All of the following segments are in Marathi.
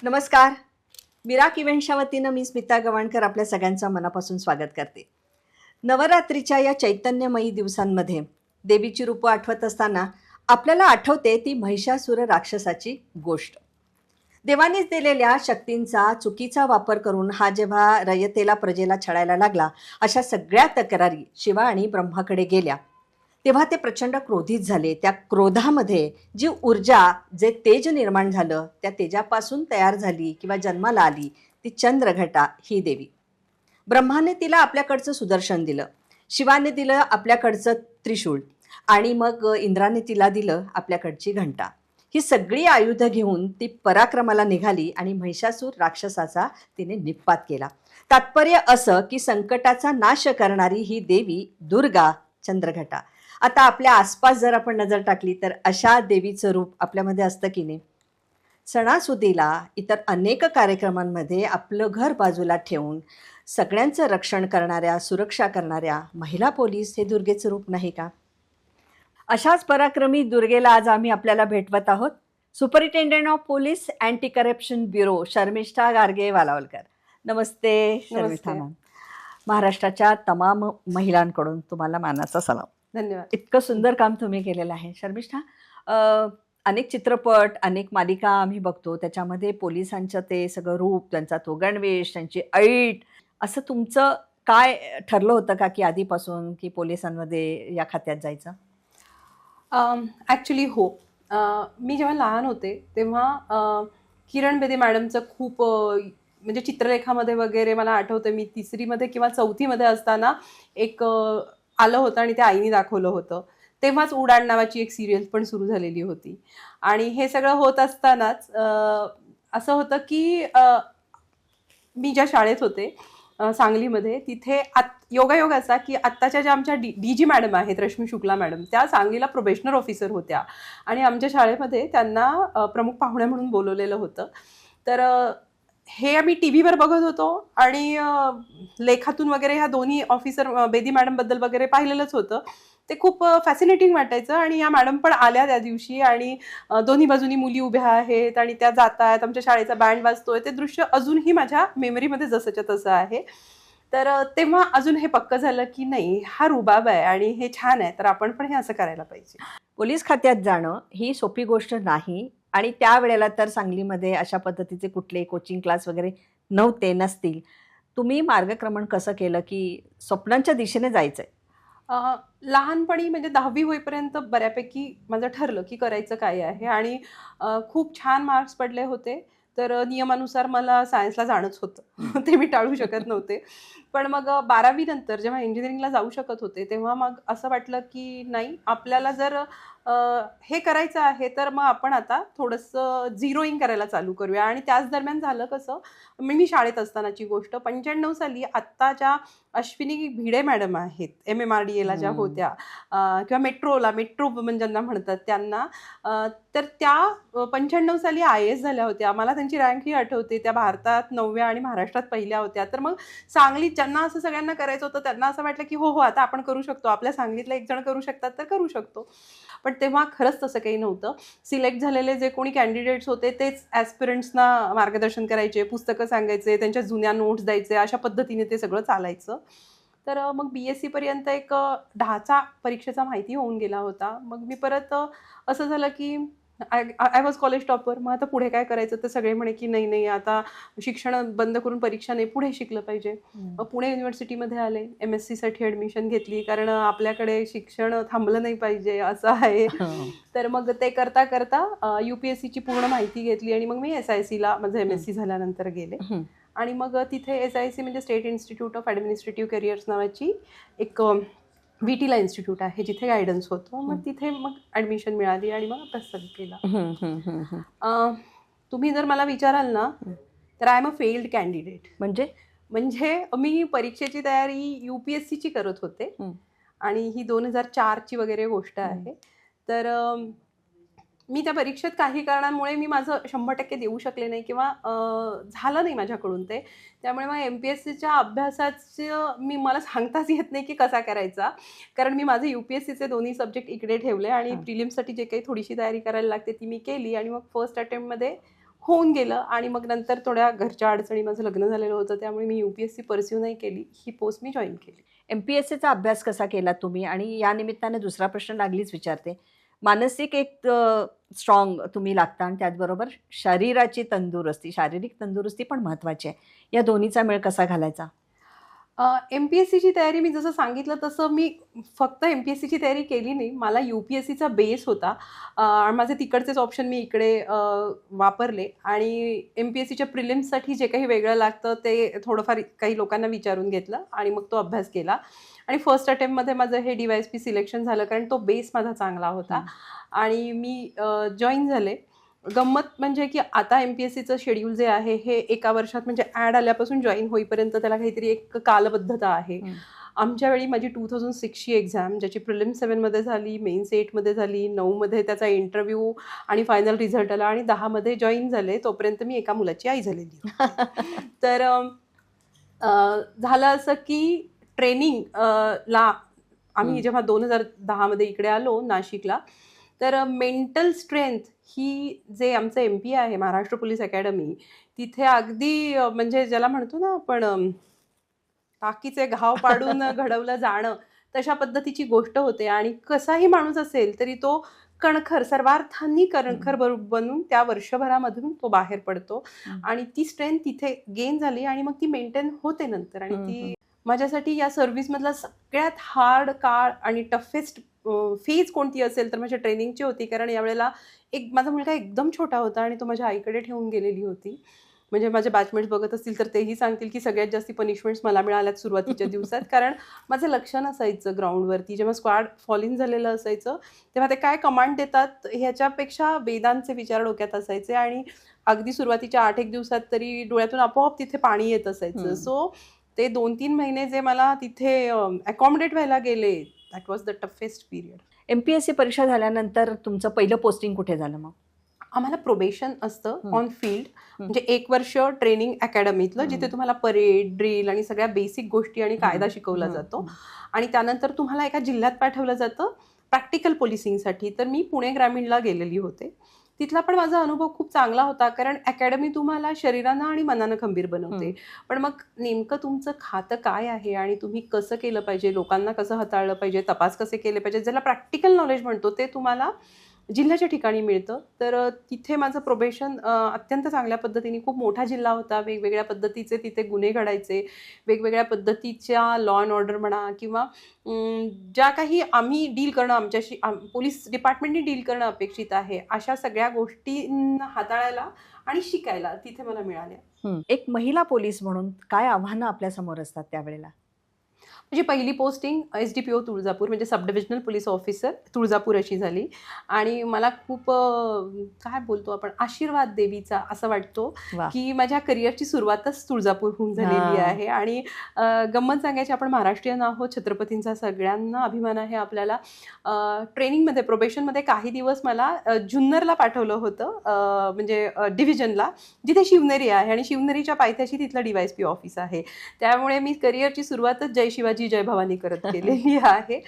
नमस्कार. विराक इव्हेंट्सच्या वतीनं मी स्मिता गवाणकर आपल्या सगळ्यांचं मनापासून स्वागत करते. नवरात्रीच्या या चैतन्यमयी दिवसांमध्ये देवीची रूपं आठवत असताना आपल्याला आठवते ती महिषासुर राक्षसाची गोष्ट. देवानीच दिलेल्या शक्तींचा चुकीचा वापर करून हा जेव्हा रयतेला प्रजेला छळायला लागला, अशा सगळ्या तक्रारी शिवा आणि ब्रह्माकडे गेल्या. तेव्हा ते प्रचंड क्रोधित झाले. त्या क्रोधामध्ये जी ऊर्जा, जे तेज निर्माण झालं, त्या तेजापासून तयार झाली किंवा जन्माला आली ती चंद्रघटा ही देवी. ब्रह्माने तिला आपल्याकडचं सुदर्शन दिलं, शिवाने दिलं आपल्याकडचं त्रिशूळ आणि मग इंद्राने तिला दिलं आपल्याकडची घंटा. ही सगळी आयुधं घेऊन ती पराक्रमाला निघाली आणि महिषासूर राक्षसाचा तिने निप्पात केला. तात्पर्य असं की संकटाचा नाश करणारी ही देवी दुर्गा चंद्रघटा. आता आपल्या आसपास जर आपण नजर टाकली तर अशा देवीचं रूप आपल्यामध्ये असतं की नाही. सणासुदीला इतर अनेक कार्यक्रमांमध्ये आपलं घर बाजूला ठेवून सगळ्यांचं रक्षण करणाऱ्या, सुरक्षा करणाऱ्या महिला पोलीस हे दुर्गेचं रूप नाही का? अशाच पराक्रमी दुर्गेला आज आम्ही आपल्याला भेटवत आहोत. Superintendent of police anti corruption bureau Sharmishtha Garge Walawalkar. नमस्ते शर्मिष्ठा मॅम. महाराष्ट्राच्या तमाम महिलांकडून तुम्हाला मानाचा सलाम. धन्यवाद. इतकं सुंदर काम तुम्ही केलेलं आहे शर्मिष्ठा. अनेक चित्रपट, अनेक मालिका आम्ही बघतो, त्याच्यामध्ये पोलिसांचं ते सगळं रूप, त्यांचा तो गणवेश, त्यांची ऐट, असं तुमचं काय ठरलं होतं का की आधीपासून की पोलिसांमध्ये या खात्यात जायचं? ॲक्च्युली हो. मी जेव्हा लहान होते तेव्हा किरण बेदी मॅडमचं खूप म्हणजे चित्रलेखामध्ये वगैरे मला आठवतं, मी 3रीमध्ये किंवा 4थीमध्ये असताना एक आलं होतं आणि त्या आईने दाखवलं होतं. तेव्हाच उडाण नावाची एक सिरियल पण सुरू झालेली होती. आणि हे सगळं होत असतानाच असं होतं की मी ज्या शाळेत होते सांगलीमध्ये, तिथे योगायोग असा की आत्ताच्या ज्या आमच्या डी जी मॅडम आहेत, रश्मी शुक्ला मॅडम, त्या सांगलीला प्रोबेशनर ऑफिसर होत्या आणि आमच्या शाळेमध्ये त्यांना प्रमुख पाहुण्या म्हणून बोलवलेलं होतं. तर हे आम्ही टी व्हीवर बघत होतो आणि लेखातून वगैरे ह्या दोन्ही ऑफिसर बेदी मॅडमबद्दल वगैरे पाहिलेलंच होतं. ते खूप फॅसिनेटिंग वाटायचं. आणि या मॅडम पण आल्या त्या दिवशी आणि दोन्ही बाजूनी मुली उभ्या आहेत आणि त्या जात आहेत, आमच्या शाळेचा बँड वाजतोय. ते दृश्य अजूनही माझ्या मेमरीमध्ये जसंच्या तसं आहे. तर तेव्हा अजून हे पक्कं झालं की नाही, हा रुबाब आहे आणि हे छान आहे, तर आपण पण हे असं करायला पाहिजे. पोलीस खात्यात जाणं ही सोपी गोष्ट नाही आणि त्यावेळेला तर सांगलीमध्ये अशा पद्धतीचे कुठले कोचिंग क्लास वगैरे नसतील. तुम्ही मार्गक्रमण कसं केलं की स्वप्नांच्या दिशेने जायचंय? लहानपणी म्हणजे 10वी होईपर्यंत बऱ्यापैकी माझं ठरलं की करायचं काय आहे आणि खूप छान मार्क्स पडले होते. तर नियमानुसार मला सायन्सला जाणंच होतं. ते मी टाळू शकत नव्हते. पण मग 12वी नंतर जेव्हा इंजिनिअरिंगला जाऊ शकत होते, तेव्हा मग असं वाटलं की नाही, आपल्याला जर हे करायचं आहे तर मग आपण आता थोडंसं झिरोईंग करायला चालू करूया. आणि त्याच दरम्यान झालं कसं, मी शाळेत असतानाची गोष्ट, 95 साली आत्ता ज्या अश्विनी भिडे मॅडम आहेत, MMRDAला ज्या होत्या, किंवा मेट्रो म्हणजे ज्यांना म्हणतात त्यांना, तर त्या 95 साली IAS झाल्या होत्या. मला त्यांची रँकही आठवते. त्या भारतात 9व्या आणि महाराष्ट्रात पहिल्या होत्या. तर मग सांगलीत ज्यांना असं सगळ्यांना करायचं होतं, त्यांना असं वाटलं की हो आता आपण करू शकतो, आपल्या सांगलीतला एक जण करू शकतात तर करू शकतो. पण तेव्हा खरंच तसं काही नव्हतं. सिलेक्ट झालेले जे कोणी कॅन्डिडेट्स होते तेच ॲस्पिरंट्सना मार्गदर्शन करायचे, पुस्तकं सांगायचे, त्यांच्या जुन्या नोट्स द्यायचे, अशा पद्धतीने ते सगळं चालायचं. तर मग BSc पर्यंत एक 10चा परीक्षेचा माहिती होऊन गेला होता. मग मी परत असं झालं की आय वॉज कॉलेज टॉपर. मग आता पुढे काय करायचं, तर सगळे म्हणे की नाही आता शिक्षण बंद करून परीक्षा नाही, पुढे शिकलं पाहिजे. मग पुणे युनिव्हर्सिटीमध्ये आले, MSc ॲडमिशन घेतली, कारण आपल्याकडे शिक्षण थांबलं नाही पाहिजे असं आहे. तर मग ते करता करता UPSCची पूर्ण माहिती घेतली आणि मग मी SICला माझं MSc झाल्यानंतर गेले. आणि मग तिथे SIC म्हणजे state institute of administrative careers नावाची एक VTला इन्स्टिट्यूट आहे, जिथे गायडन्स होतो. मग तिथे मग ॲडमिशन मिळाली आणि मग अभ्यास चालू केला. तुम्ही जर मला विचाराल ना, तर I am a failed candidate. म्हणजे मी परीक्षेची तयारी UPSCची करत होते आणि ही 2004ची वगैरे गोष्ट आहे. तर मी त्या परीक्षेत काही कारणांमुळे मी माझं 100% देऊ शकले नाही किंवा झालं नाही माझ्याकडून ते. त्यामुळे मग MPSCच्या अभ्यासाचं मला सांगताच येत नाही की कसा करायचा. कारण मी माझे UPSCचे दोन्ही सब्जेक्ट इकडे ठेवले आणि प्रिलिम्ससाठी जे काही थोडीशी तयारी करायला लागते ती मी केली आणि मग फर्स्ट अटेम्प्टमध्ये होऊन गेलं. आणि मग नंतर थोड्या घरच्या अडचणी, माझं लग्न झालेलं होतं, त्यामुळे मी UPSC परस्यू नाही केली. ही पोस्ट मी जॉईन केली. MPSCचा अभ्यास कसा केला तुम्ही? आणि या निमित्ताने दुसरा प्रश्न लागलीच विचारते. मानसिक एक स्ट्रॉंग तुम्ही लागता आणि त्याचबरोबर शरीराची तंदुरुस्ती, शारीरिक तंदुरुस्ती पण महत्त्वाची आहे. या दोन्हीचा मेळ कसा घालायचा? MPSCची तयारी मी जसं सांगितलं तसं मी फक्त MPSCची तयारी केली नाही. मला UPSCचा बेस होता. माझे तिकडचेच ऑप्शन मी इकडे वापरले आणि MPSCच्या प्रिलिम्ससाठी जे काही वेगळं लागतं ते थोडंफार काही लोकांना विचारून घेतलं आणि मग तो अभ्यास केला. आणि फर्स्ट अटेम्प्टमध्ये माझं हे DYSP सिलेक्शन झालं, कारण तो बेस माझा चांगला होता. आणि मी जॉईन झाले. गंमत म्हणजे की आता MPSCचं शेड्यूल जे आहे हे एका वर्षात, म्हणजे ॲड आल्यापासून जॉईन होईपर्यंत त्याला काहीतरी एक कालबद्धता आहे. आमच्या वेळी माझी 2006ची एक्झाम, ज्याची प्रिलिम्स 7मध्ये झाली, मेन्स 8मध्ये झाली, 9मध्ये त्याचा इंटरव्ह्यू आणि फायनल रिझल्ट आला आणि 10मध्ये जॉईन झाले. तोपर्यंत मी एका मुलाची आई झालेली होते. तर झालं असं की ट्रेनिंग ला आम्ही जेव्हा 2010मध्ये इकडे आलो नाशिकला, तर मेंटल स्ट्रेंथ ही जे आमचं MP आहे महाराष्ट्र पोलीस अकॅडमी, तिथे अगदी म्हणजे ज्याला म्हणतो ना आपण टाकीचे घाव पाडून घडवलं जाणं, तशा पद्धतीची गोष्ट होते. आणि कसाही माणूस असेल तरी तो कणखर, सर्वार्थांनी कणखर बनून त्या वर्षभरामधून तो बाहेर पडतो. आणि ती स्ट्रेंथ तिथे गेन झाली आणि मग ती मेंटेन होते नंतर. आणि ती माझ्यासाठी या सर्व्हिसमधला सगळ्यात हार्ड काळ आणि टफेस्ट फेज कोणती असेल तर माझ्या ट्रेनिंगची होती. कारण यावेळेला माझा मुलगा एकदम छोटा होता आणि तो माझ्या आईकडे ठेवून गेलेली होती. म्हणजे माझे बॅचमेट्स बघत असतील तर तेही सांगतील की सगळ्यात जास्त पनिशमेंट्स मला मिळाल्यात सुरुवातीच्या दिवसात. कारण माझं लक्ष नसायचं ग्राउंडवरती. जेव्हा स्क्वॉड फॉल इन झालेलं असायचं तेव्हा ते काय कमांड देतात ह्याच्यापेक्षा वेदांचे विचार डोक्यात असायचे. आणि अगदी सुरुवातीच्या 8-1 दिवसात तरी डोळ्यातून आपोआप तिथे पाणी येत असायचं. सो ते 2-3 महिने जे मला तिथे अकॉमोडेट व्हायला गेले, that was the toughest period. MPSC परीक्षा झाल्यानंतर तुमचं पहिलं पोस्टिंग कुठे झालं मग? आम्हाला प्रोबेशन असतं ऑन फील्ड, म्हणजे 1 वर्ष ट्रेनिंग अकॅडमीतलं, जिथे तुम्हाला परेड, ड्रिल आणि सगळ्या बेसिक गोष्टी आणि कायदा शिकवला जातो. आणि त्यानंतर तुम्हाला एका जिल्ह्यात पाठवलं जातं प्रॅक्टिकल पोलिसिंगसाठी. तर मी पुणे ग्रामीणला गेलेली होते. तिथला पण माझा अनुभव खूप चांगला होता, कारण अकॅडमी तुम्हाला शरीरानं आणि मनानं खंबीर बनवते. पण मग नेमकं तुमचं खातं काय आहे आणि तुम्ही कसं केलं पाहिजे, लोकांना कसं हाताळलं पाहिजे, तपास कसे केले पाहिजे, ज्याला प्रॅक्टिकल नॉलेज म्हणतो, ते तुम्हाला जिल्ह्याच्या ठिकाणी मिळतं. तर तिथे माझं प्रोबेशन अत्यंत चांगल्या पद्धतीने, खूप मोठा जिल्हा होता, वेगवेगळ्या पद्धतीचे तिथे गुन्हे घडायचे, वेगवेगळ्या पद्धतीच्या लॉ अँड ऑर्डर म्हणा किंवा ज्या काही आम्ही डील करणं, आमच्याशी पोलीस डिपार्टमेंटनी डील करणं अपेक्षित आहे, अशा सगळ्या गोष्टींना हाताळायला आणि शिकायला तिथे मला मिळाल्या. एक महिला पोलीस म्हणून काय आव्हानं आपल्यासमोर असतात त्यावेळेला? माझी पहिली पोस्टिंग SDPO तुळजापूर, म्हणजे सब डिव्हिजनल पोलीस ऑफिसर तुळजापूर अशी झाली. आणि मला खूप काय बोलतो आपण, आशीर्वाद देवीचा असं वाटतो की माझ्या करिअरची सुरुवातच तुळजापूरहून झालेली आहे. आणि गंमत सांगायची, आपण महाराष्ट्रीयन आहोत, छत्रपतींचा सगळ्यांना अभिमान आहे आपल्याला. ट्रेनिंगमध्ये, प्रोबेशनमध्ये काही दिवस मला जुन्नरला पाठवलं होतं, म्हणजे डिव्हिजनला, जिथे शिवनेरी आहे आणि शिवनेरीच्या पायथ्याशी तिथलं DYSP ऑफिस आहे. त्यामुळे मी करिअरची सुरुवातच जय शिवाजी जय भवानी करत केलेली आहे.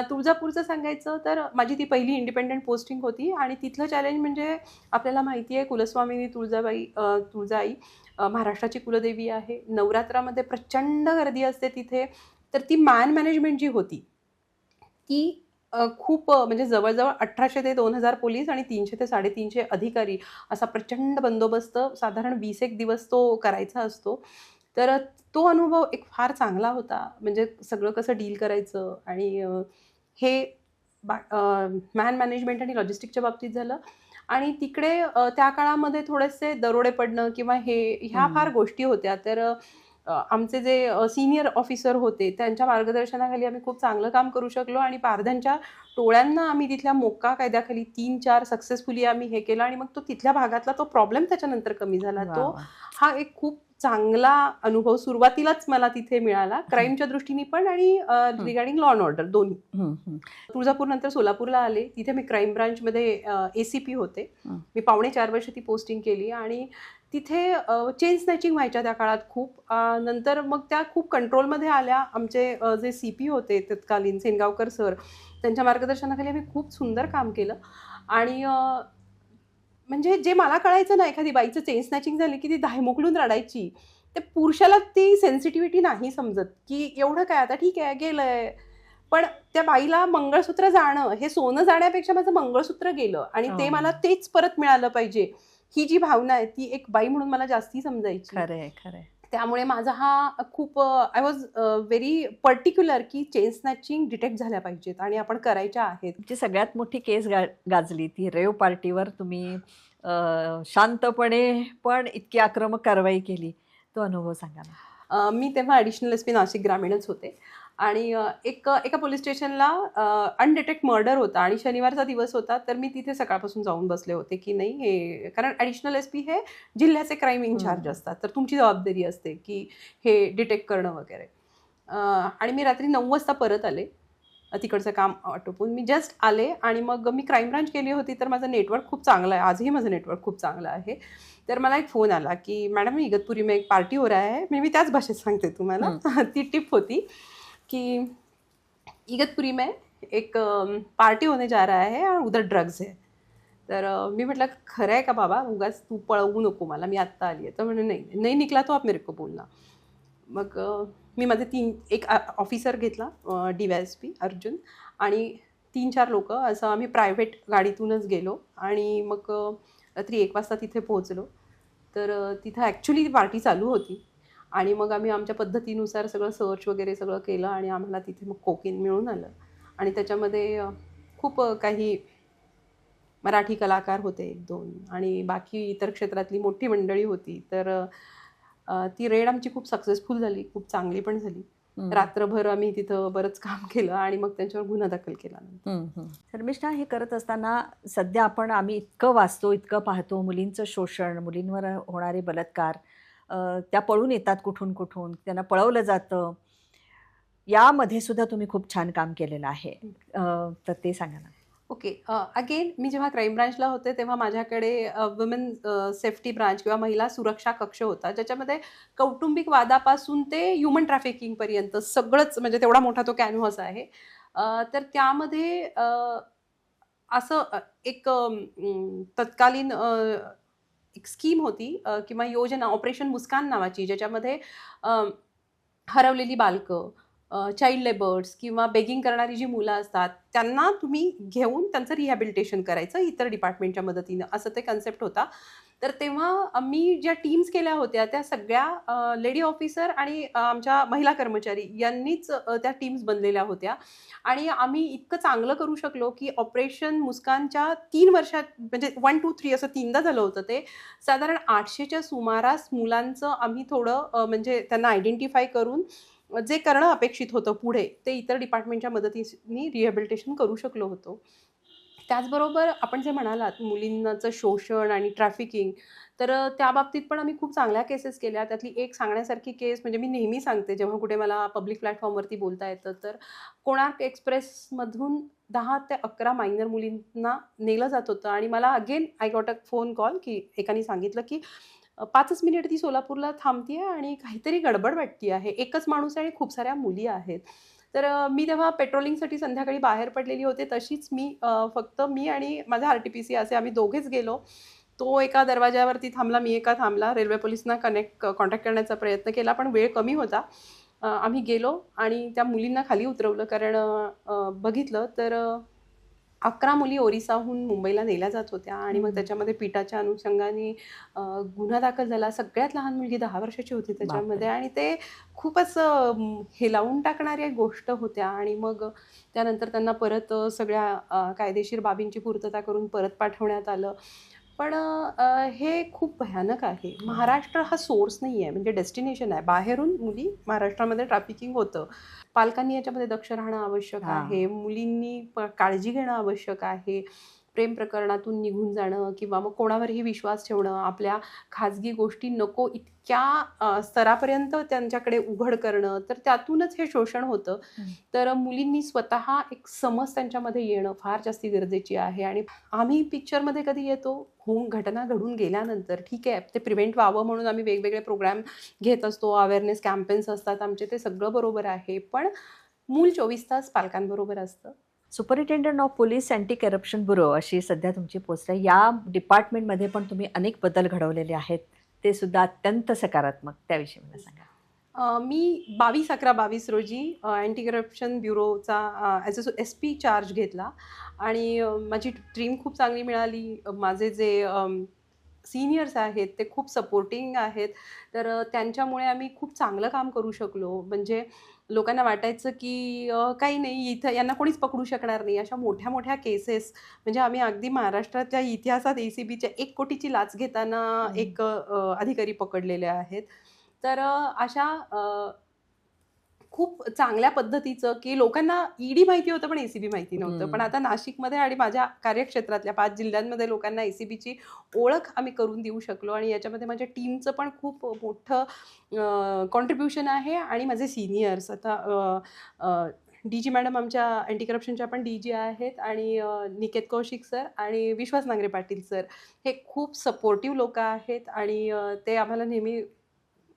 तुळजापूरचं सांगायचं तर माझी ती पहिली इंडिपेंडंट पोस्टिंग होती. आणि तिथलं चॅलेंज म्हणजे आपल्याला माहिती आहे, कुलस्वामिनी तुळजाई महाराष्ट्राची कुलदेवी आहे. नवरात्रामध्ये प्रचंड गर्दी असते तिथे. तर ती मॅनेजमेंट जी होती ती खूप, म्हणजे जवळजवळ 1800 ते 2000 पोलीस आणि 300 ते 350 अधिकारी असा प्रचंड बंदोबस्त साधारण 20-1 दिवस तो करायचा असतो. तर तो अनुभव एक फार चांगला होता. म्हणजे सगळं कसं डील करायचं आणि हे मॅन मॅनेजमेंट आणि लॉजिस्टिकच्या बाबतीत झालं. आणि तिकडे त्या काळामध्ये थोडेसे दरोडे पडणं किंवा ह्या फार गोष्टी होत्या. तर आमचे जे सिनियर ऑफिसर होते त्यांच्या मार्गदर्शनाखाली आम्ही खूप चांगलं काम करू शकलो. आणि पारध्यांच्या टोळ्यांना आम्ही तिथल्या मोक्का कायद्याखाली 3-4 सक्सेसफुली आम्ही हे केलं. आणि मग तो तिथल्या भागातला तो प्रॉब्लेम त्याच्यानंतर कमी झाला. तो हा एक खूप चांगला अनुभव सुरुवातीलाच मला तिथे मिळाला, क्राईमच्या दृष्टीने पण आणि रिगार्डिंग लॉ अँड ऑर्डर दोन्ही. तुळजापूर नंतर सोलापूरला आले. तिथे मी क्राईम ब्रांचमध्ये ACP होते. मी 4.5 वर्ष ती पोस्टिंग केली. आणि तिथे चेन स्नॅचिंग व्हायच्या त्या काळात खूप. नंतर मग त्या खूप कंट्रोलमध्ये आल्या. आमचे जे CP होते तत्कालीन, सेनगावकर सर, त्यांच्या मार्गदर्शनाखाली आम्ही खूप सुंदर काम केलं. आणि म्हणजे जे मला कळायचं ना, एखादी बाईचं चेन स्नॅचिंग झाली की ती धायमोकलून रडायची. ते पुरुषाला ती सेन्सिटिव्हिटी नाही समजत, की एवढं काय आता ठीक आहे गेलंय. पण त्या बाईला मंगळसूत्र जाणं, हे सोनं जाण्यापेक्षा माझं मंगळसूत्र गेलं आणि ते मला तेच परत मिळालं पाहिजे. ही जी भावना आहे ती एक बाई म्हणून मला जास्ती समजायची. खरंय खरंय. त्यामुळे माझा हा खूप आय वॉज व्हेरी पर्टिक्युलर की चेन स्नॅचिंग डिटेक्ट झाल्या पाहिजेत आणि आपण करायच्या आहेत. तुमची सगळ्यात मोठी केस गाजली ती रेव पार्टीवर. तुम्ही शांतपणे पण इतकी आक्रमक कारवाई केली. तो अनुभव सांगा ना. मी तेव्हा ॲडिशनल एस पी नाशिक ग्रामीणच होते आणि एका पोलीस स्टेशनला अनडिटेक्ट मर्डर होता आणि शनिवारचा दिवस होता. तर मी तिथे सकाळपासून जाऊन बसले होते की नाही हे, कारण ॲडिशनल एस पी हे जिल्ह्याचे क्राईम इन्चार्ज असतात, तर तुमची जबाबदारी असते की हे डिटेक्ट करणं वगैरे. आणि मी रात्री 9 वाजता परत आले तिकडचं काम आटोपून. मी जस्ट आले आणि मग मी क्राईम ब्रांच केली होती, तर माझं नेटवर्क खूप चांगलं आहे, आजही माझं नेटवर्क खूप चांगलं आहे. तर मला एक फोन आला की मॅडम इगतपुरी में एक पार्टी हो रहा है. मी त्याच भाषेत सांगते तुम्हाला. ती टिप होती की इगतपुरी में एक पार्टी होने जा रहा है और उधर ड्रग्स है. तर मी म्हटलं खरं आहे का बाबा, उगाच तू पळवू नको मला, मी आत्ता आली आहे. तर म्हणे नाही नाही निकला तो आप मेरे को बोलना. मग मी माझे एक ऑफिसर घेतला DYSP अर्जुन आणि 3-4 लोकं असं आम्ही प्रायव्हेट गाडीतूनच गेलो आणि मग रात्री 1 वाजता तिथे पोहोचलो. तर तिथं ॲक्च्युली पार्टी चालू होती आणि मग आम्ही आमच्या पद्धतीनुसार सगळं सर्च वगैरे सगळं केलं आणि आम्हाला तिथे मग कोकेन मिळून आलं आणि त्याच्यामध्ये खूप काही मराठी कलाकार होते 1-2 आणि बाकी इतर क्षेत्रातली मोठी मंडळी होती. तर ती रेड आमची खूप सक्सेसफुल झाली, खूप चांगली पण झाली. रात्रभर आम्ही तिथं बरंच काम केलं आणि मग त्यांच्यावर गुन्हा दाखल केला. शर्मिष्ठा, हे करत असताना सध्या आम्ही इतकं वाचतो, इतकं पाहतो, मुलींचं शोषण, मुलींवर होणारे बलात्कार, त्या पळून येतात कुठून कुठून, त्यांना पळवलं जातं. यामध्ये सुद्धा तुम्ही खूप छान काम केलेलं आहे. तर ते सांगा ना. ओके. अगेन मी जेव्हा क्राईम ब्रांचला होते तेव्हा माझ्याकडे वुमेन सेफ्टी ब्रांच किंवा महिला सुरक्षा कक्ष होता, ज्याच्यामध्ये कौटुंबिक वादापासून ते ह्युमन ट्रॅफिकिंगपर्यंत सगळंच, म्हणजे तेवढा मोठा तो कॅनव्हास आहे. तर त्यामध्ये असं एक तत्कालीन एक स्कीम होती किंवा योजना ऑपरेशन मुस्कान नावाची, ज्याच्यामध्ये हरवलेली बालकं, चाइल्ड लेबर्स किंवा बेगिंग करणारी जी मुलं असतात त्यांना तुम्ही घेऊन त्यांचं रिहॅबिलिटेशन करायचं इतर डिपार्टमेंटच्या मदतीनं, असं ते कन्सेप्ट होता. तर तेव्हा मी ज्या टीम्स केल्या होत्या त्या सगळ्या लेडी ऑफिसर आणि आमच्या महिला कर्मचारी यांनीच त्या टीम्स बनलेल्या होत्या आणि आम्ही इतकं चांगलं करू शकलो की ऑपरेशन मुस्कानच्या 3 वर्षात, म्हणजे 1, 2, 3 असं 3दा झालं होतं ते. साधारण 800च्या सुमारास मुलांचं आम्ही थोडं म्हणजे त्यांना आयडेंटिफाय करून जे करणं अपेक्षित होतं पुढे, ते इतर डिपार्टमेंटच्या मदतीने रिहॅबिलिटेशन करू शकलो होतो. त्याचबरोबर आपण जे म्हणालात मुलींचं शोषण आणि ट्रॅफिकिंग, तर त्या बाबतीत पण आम्ही खूप चांगल्या केसेस केल्या. त्यातली एक सांगण्यासारखी केस, म्हणजे मी नेहमी सांगते जेव्हा कुठे मला पब्लिक प्लॅटफॉर्मवरती बोलता येतं, तर कोणार्क एक्सप्रेसमधून 10 ते 11 मायनर मुलींना नेलं जात होतं आणि मला again I got a phone call की एकाने सांगितलं की 5च मिनिट ती सोलापूरला थांबते आणि काहीतरी गडबड वाटते आहे. एकच माणूस आहे आणि खूप साऱ्या मुली आहेत. तर मी तेव्हा पेट्रोलिंगसाठी संध्याकाळी बाहेर पडलेली होते. तशीच फक्त मी आणि माझा RTPC असे आम्ही दोघेच गेलो. तो एका दरवाजावरती थांबला, मी एका थांबला. रेल्वे पोलिसांना कॉन्टॅक्ट करण्याचा प्रयत्न केला, पण वेळ कमी होता. आम्ही गेलो आणि त्या मुलींना खाली उतरवलं, कारण बघितलं तर 11 मुली ओरिसाहून मुंबईला नेल्या जात होत्या आणि मग त्याच्यामध्ये पिटाच्या अनुषंगाने गुन्हा दाखल झाला. सगळ्यात लहान मुलगी 10 वर्षाची होती त्याच्यामध्ये आणि ते खूपच हेलावून टाकणाऱ्या गोष्ट होत्या आणि मग त्यानंतर त्यांना परत सगळ्या कायदेशीर बाबींची पूर्तता करून परत पाठवण्यात आलं. पण हे खूप भयानक आहे. महाराष्ट्र हा सोर्स नाही आहे, म्हणजे डेस्टिनेशन आहे. बाहेरून मुली महाराष्ट्रामध्ये ट्रॅफिकिंग होतं. पालकांनी याच्यामध्ये दक्ष राहणं आवश्यक आहे. मुलींनी काळजी घेणं आवश्यक आहे. प्रेम प्रकरणातून निघून जाणं किंवा मग कोणावरही विश्वास ठेवणं, आपल्या खाजगी गोष्टी नको इतक्या स्तरापर्यंत त्यांच्याकडे उघड करणं, तर त्यातूनच हे शोषण होतं. तर मुलींनी स्वतः एक समज त्यांच्यामध्ये येणं फार जास्ती गरजेची आहे. आणि आम्ही पिक्चरमध्ये कधी येतो, घटना घडून गेल्यानंतर ठीक आहे, ते प्रिव्हेंट व्हावं म्हणून आम्ही वेगवेगळे प्रोग्राम घेत असतो, अवेअरनेस कॅम्पेन्स असतात आमचे, ते सगळं बरोबर आहे. पण मूल 24 तास पालकांबरोबर असतं. Superintendent of police anti corruption bureau अशी सध्या तुमची पोस्ट आहे. या डिपार्टमेंटमध्ये पण तुम्ही अनेक बदल घडवलेले आहेत, ते सुद्धा अत्यंत सकारात्मक. त्याविषयी मला सांगा. मी 22/11/22 रोजी अँटी करप्शन ब्युरोचा ॲज अ SP चार्ज घेतला आणि माझी टीम खूप चांगली मिळाली. माझे जे सीनियर्स आहेत ते खूप सपोर्टिंग आहेत. तर त्यांच्यामुळे आम्ही खूप चांगलं काम करू शकलो. म्हणजे लोकांना वाटायचं की काही नाही, इथं यांना कोणीच पकडू शकणार नाही. अशा मोठ्या-मोठ्या केसेस म्हणजे आम्ही अगदी महाराष्ट्राच्या इतिहासात ACBच्या 1 कोटीची लाच घेताना हं. एक अधिकारी पकडलेले आहेत. तर अशा खूप चांगल्या पद्धतीचं की लोकांना ED माहिती होतं, पण ACB माहिती नव्हतं. पण हं. आता नाशिकमध्ये आणि माझ्या कार्यक्षेत्रातल्या 5 जिल्ह्यांमध्ये लोकांना ACBची ओळख आम्ही करून देऊ शकलो आणि याच्यामध्ये माझ्या टीमचं पण खूप मोठं कॉन्ट्रिब्युशन आहे आणि माझे सीनियर्स आता DG मॅडम आमच्या अँटी करप्शनच्या पण DG आहेत आणि निकेत कौशिक सर आणि विश्वास नांगरे पाटील सर हे खूप सपोर्टिव्ह लोकं आहेत आणि ते आम्हाला नेहमी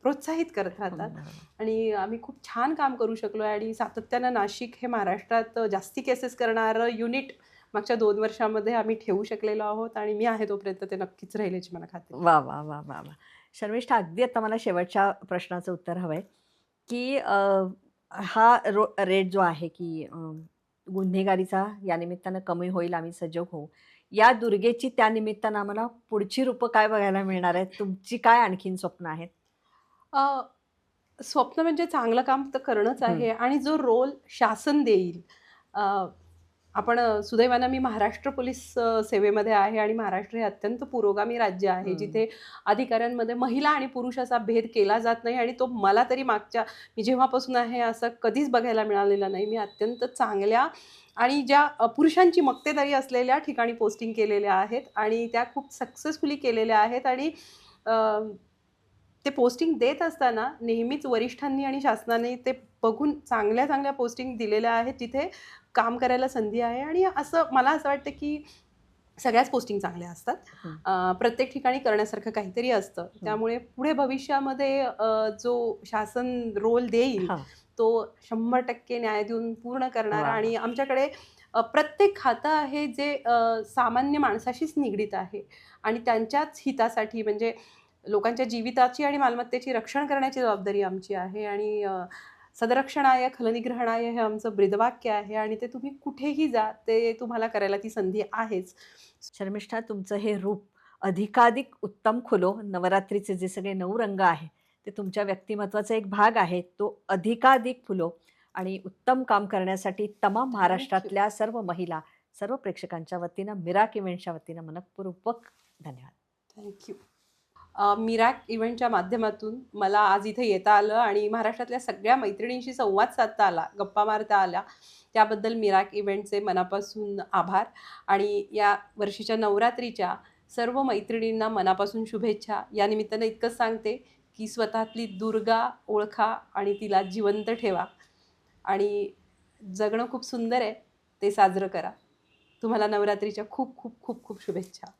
प्रोत्साहित करत राहतात बरोबर. आणि आम्ही खूप छान काम करू शकलो आणि सातत्यानं नाशिक हे महाराष्ट्रात जास्ती केसेस करणारं युनिट मागच्या 2 वर्षामध्ये आम्ही ठेवू शकलेलो आहोत आणि मी आहे तोपर्यंत ते नक्कीच राहील याची मला खात्री आहे. वाह! वाह! वाह! वाह! वाह! शर्मिष्ठा, अगदी आता मला शेवटच्या प्रश्नाचं उत्तर हवं आहे, की हा रेट जो आहे, की गुन्हेगारीचा या निमित्तानं कमी होईल, आम्ही सजग होऊ. या दुर्गेची त्या निमित्तानं आम्हाला पुढची रूपं काय बघायला मिळणार आहेत? तुमची काय आणखीन स्वप्न आहेत? अ, स्वप्न म्हणजे चांगलं काम तर करणंच हं. आहे आणि जो रोल शासन देईल. आपण सुदैवानं मी महाराष्ट्र पोलीस सेवेमध्ये आहे आणि महाराष्ट्र हे अत्यंत पुरोगामी राज्य आहे, हं. जिथे अधिकाऱ्यांमध्ये महिला आणि पुरुष असा भेद केला जात नाही आणि तो मला तरी मी जेव्हापासून आहे असं कधीच बघायला मिळालेलं नाही. मी अत्यंत चांगल्या आणि ज्या पुरुषांची मक्तेदारी असलेल्या ठिकाणी पोस्टिंग केलेल्या आहेत आणि त्या खूप सक्सेसफुली केलेल्या आहेत आणि अ, ते पोस्टिंग देत असताना नेहमीच वरिष्ठांनी आणि शासनाने ते बघून चांगल्या-चांगल्या पोस्टिंग दिलेल्या आहेत, जिथे काम करायला संधी आहे आणि मला असं वाटतं, की सगळ्याच पोस्टिंग चांगल्या असतात. हं. प्रत्येक ठिकाणी करण्यासारखं काहीतरी असतं. हं. त्यामुळे पुढे भविष्यामध्ये जो शासन रोल देईल, हां. तो 100% न्याय देऊन पूर्ण करणारा वाह! वाह! आणि आमच्याकडे प्रत्येक खातं आहे जे सामान्य माणसाशीच निगडीत आहे आणि त्यांच्याच हितासाठी म्हणजे लोकांच्या जीविताची आणि मालमत्तेची रक्षण करण्याची जबाबदारी आमची आहे आणि सदरक्षणाय खलनिग्रहणाय हे आमचं ब्रीदवाक्य आहे आणि ते तुम्ही कुठेही जा, ते तुम्हाला करायला ती संधी आहेच. शर्मिष्ठा, तुमचं हे रूप अधिकाधिक उत्तम खुलो. नवरात्रीचे जे सगळे 9 रंग आहे, ते तुमच्या व्यक्तिमत्त्वाचा एक भाग आहे. तो अधिकाधिक फुलो आणि उत्तम काम करण्यासाठी तमाम थँक यू. महाराष्ट्रातल्या सर्व महिला, सर्व प्रेक्षकांच्या वतीनं, मिराक इव्हेंट्सच्या वतीनं मनःपूर्वक धन्यवाद. Thank you. मिराक इव्हेंटच्या माध्यमातून मला आज इथे येता आलं आणि महाराष्ट्रातल्या सगळ्या मैत्रिणींशी संवाद साधता आला, गप्पा मारता आल्या. त्याबद्दल मिराक इव्हेंटचे मनापासून आभार आणि या वर्षीच्या नवरात्रीच्या सर्व मैत्रिणींना मनापासून शुभेच्छा. या निमित्तानं इतकंच सांगते, की स्वतःतली दुर्गा ओळखा आणि तिला जिवंत ठेवा आणि जगणं खूप सुंदर आहे, ते साजरं करा. तुम्हाला नवरात्रीच्या खूप खूप खूप खूप शुभेच्छा.